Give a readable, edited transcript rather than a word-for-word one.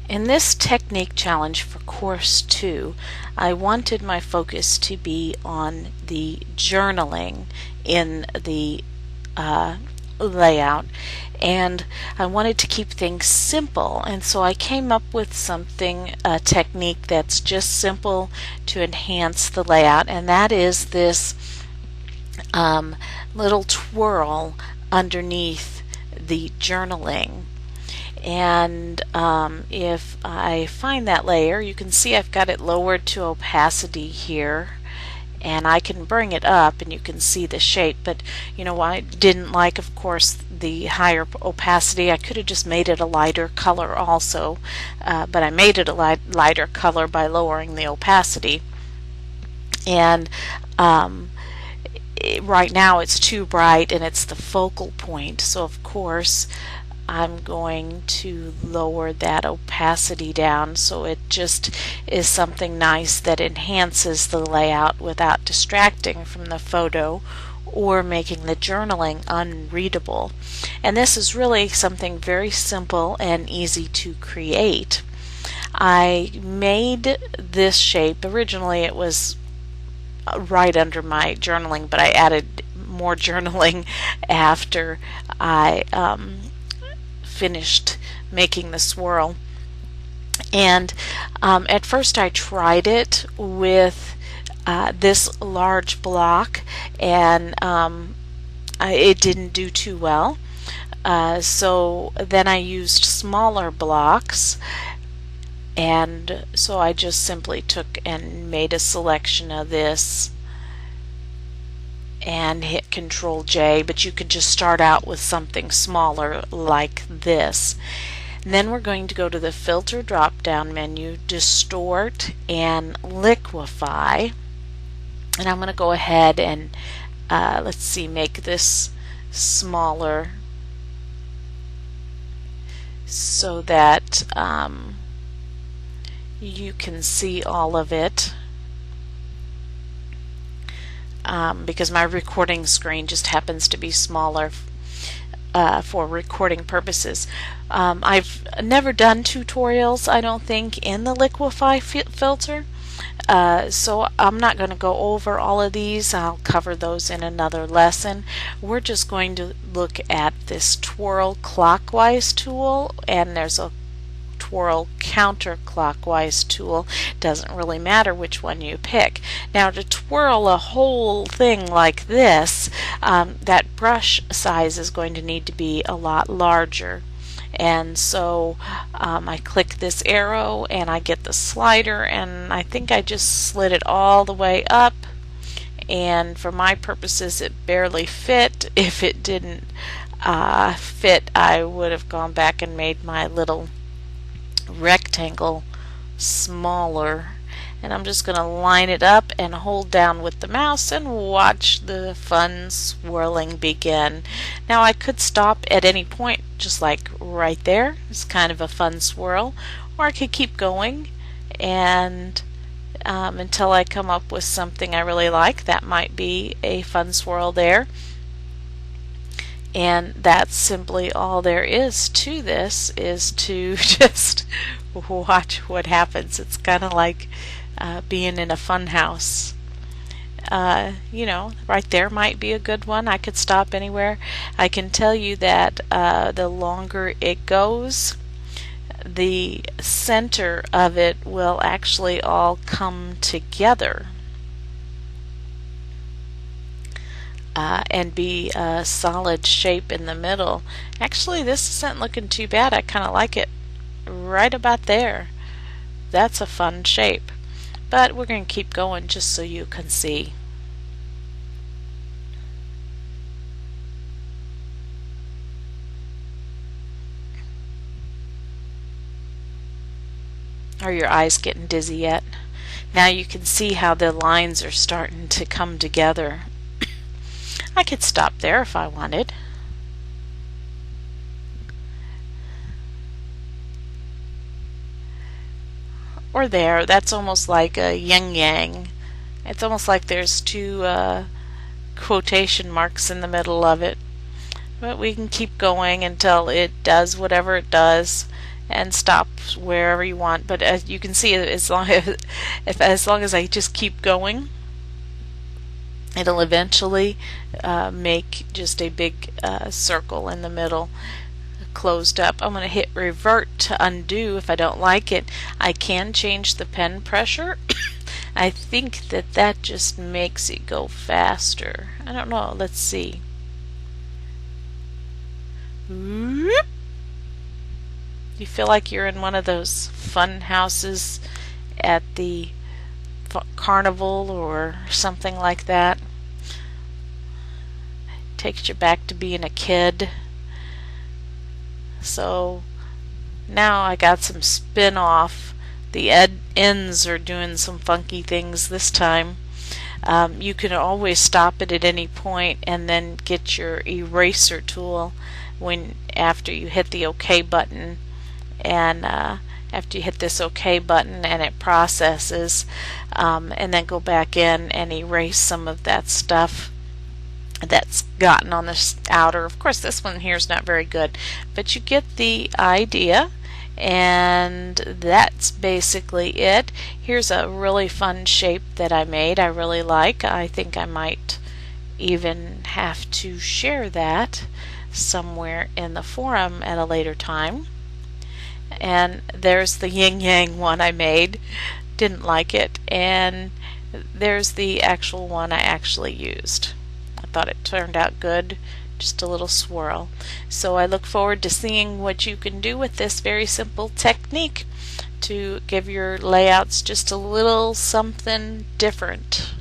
In this technique challenge for course 2, I wanted my focus to be on the journaling in the layout, and I wanted to keep things simple, and so I came up with a technique that's just simple to enhance the layout, and that is this little twirl underneath the journaling. And if I find that layer, you can see I've got it lowered to opacity here, and I can bring it up and you can see the shape. But you know, I didn't like, of course, the higher opacity. I could have just made it a lighter color also, but I made it a lighter color by lowering the opacity. And right now it's too bright and it's the focal point, so of course I'm going to lower that opacity down so it just is something nice that enhances the layout without distracting from the photo or making the journaling unreadable. And this is really something very simple and easy to create. I made this shape. Originally it was right under my journaling, but I added more journaling after I finished making the swirl. And at first I tried it with this large block, and it didn't do too well. So then I used smaller blocks, and so I just simply took and made a selection of this and hit Control J, but you could just start out with something smaller like this. And then we're going to go to the Filter drop down menu, Distort and Liquify, and I'm going to go ahead and let's see, make this smaller so that you can see all of it, because my recording screen just happens to be smaller for recording purposes. I've never done tutorials, I don't think, in the Liquify filter, so I'm not going to go over all of these. I'll cover those in another lesson. We're just going to look at this twirl clockwise tool, and there's a twirl counterclockwise tool. Doesn't really matter which one you pick. Now, to twirl a whole thing like this, that brush size is going to need to be a lot larger. And so I click this arrow and I get the slider, and I think I just slid it all the way up, and for my purposes it barely fit. If it didn't fit, I would have gone back and made my little rectangle smaller. And I'm just going to line it up and hold down with the mouse and watch the fun swirling begin. Now I could stop at any point, just like right there. It's kind of a fun swirl, or I could keep going and until I come up with something I really like. That might be a fun swirl there. And that's simply all there is to this, is to just watch what happens. It's kind of like being in a fun house. You know, right there might be a good one. I could stop anywhere. I can tell you that the longer it goes, the center of it will actually all come together and be a solid shape in the middle. Actually, this isn't looking too bad. I kind of like it right about there. That's a fun shape. But we're going to keep going just so you can see. Are your eyes getting dizzy yet? Now you can see how the lines are starting to come together. I could stop there if I wanted. Or there. That's almost like a yin-yang. It's almost like there's two quotation marks in the middle of it. But we can keep going until it does whatever it does. and stop wherever you want. But as you can see, as long as I just keep going, it'll eventually make just a big circle in the middle, closed up. I'm going to hit revert to undo if I don't like it. I can change the pen pressure. I think that just makes it go faster. I don't know. Let's see. You feel like you're in one of those fun houses at the carnival or something like that. Takes you back to being a kid. So now I got some spin off. The ends are doing some funky things this time. You can always stop it at any point and then get your eraser tool after you hit the OK button, and after you hit this OK button and it processes, and then go back in and erase some of that stuff that's gotten on this outer. Of course, this one here is not very good, but you get the idea. And that's basically it. Here's a really fun shape that I made. I really like. I think I might even have to share that somewhere in the forum at a later time. And there's the yin yang one I made. Didn't like it. And there's the actual one I actually used. I thought it turned out good. Just a little swirl. So I look forward to seeing what you can do with this very simple technique to give your layouts just a little something different.